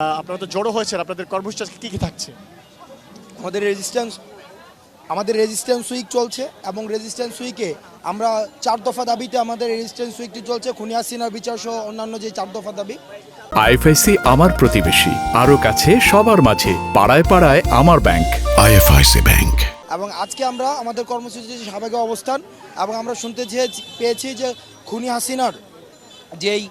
আপনারা তো জড়ো হয়েছেন, আপনাদের কর্মসূচি কি কি থাকছে? আমাদের রেজিস্ট্যান্স উইক চলছে এবং রেজিস্ট্যান্স উইকে আমরা 4 দফা দাবিতে আমাদের রেজিস্ট্যান্স উইকটি চলছে। খুনি হাসিনার বিচার সহ অন্যান্য যে 4 দফা দাবি। আইএফআইসি আমার প্রতিবেশী, আরো কাছে সবার মাঝে, পাড়ায় পাড়ায় আমার ব্যাংক। IFIC bank. এবং আজকে আমরা আমাদের কর্মসূচি সাবেক অবস্থান এবং আমরা শুনতে পেয়েছি যে খুনি হাসিনার যেই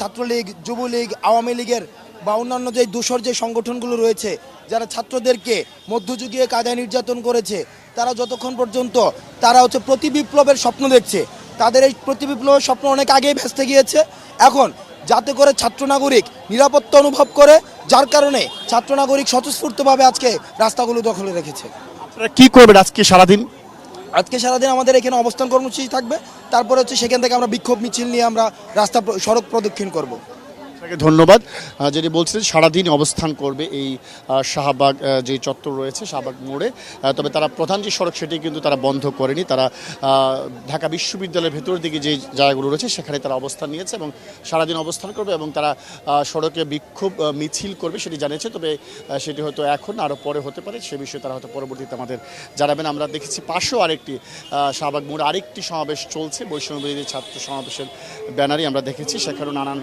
ছাত্রলীগ, যুবলীগ, আওয়ামী লীগের বা অন্যান্য যে দোসর যে সংগঠনগুলো রয়েছে যারা ছাত্রদেরকে মধ্যযুগীয় কায়দায় নির্যাতন করেছে, তারা যতক্ষণ পর্যন্ত তারা প্রতি বিপ্লবের স্বপ্ন দেখছে, তাদের এই প্রতি বিপ্লবের স্বপ্ন অনেক আগেই ভেস্তে গিয়েছে। এখন যাতে করে ছাত্র নাগরিক নিরাপত্তা অনুভব করে, যার কারণে ছাত্র নাগরিক স্বতঃস্ফূর্তভাবে আজকে রাস্তাগুলো দখলে রেখেছে। আপনারা কি করবেন আজকে সারাদিন? আজকে সারাদিন আমাদের এখানে অবস্থান কর্মসূচি থাকবে, তারপরে সেখান থেকে আমরা বিক্ষোভ মিছিল নিয়ে আমরা সড়ক প্রদক্ষিণ করব। ধন্যবাদ। যেটি বলছিলেন সারাদিন অবস্থান করবে এই শাহবাগ যে চত্বর রয়েছে, শাহবাগ মোড়ে। তবে তারা প্রধান যে সড়ক সেটি কিন্তু তারা বন্ধ করেনি। তারা ঢাকা বিশ্ববিদ্যালয়ের ভেতরের দিকে যে জায়গাগুলো রয়েছে সেখানে তারা অবস্থান নিয়েছে এবং সারাদিন অবস্থান করবে এবং তারা সড়কে বিক্ষোভ মিছিল করবে সেটি জানিয়েছে। তবে সেটি হয়তো এখন আরও পরে হতে পারে, সে বিষয়ে তারা হয়তো পরবর্তীতে আমাদের জানাবেন। আমরা দেখেছি পাশেও আরেকটি শাহবাগ মোড়ে আরেকটি সমাবেশ চলছে, বৈষম্যবিরোধী ছাত্র সমাবেশের ব্যানারই আমরা দেখেছি। সেখানেও নানান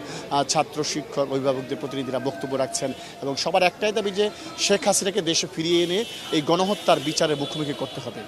ছাত্র, শিক্ষক, অভিভাবকদের প্রতিনিধিরা বক্তব্য রাখছেন এবং সবার একটাই দাবি যে শেখ হাসিনাকে দেশে ফিরিয়ে এনে এই গণহত্যার বিচারের মুখোমুখি করতে হবে।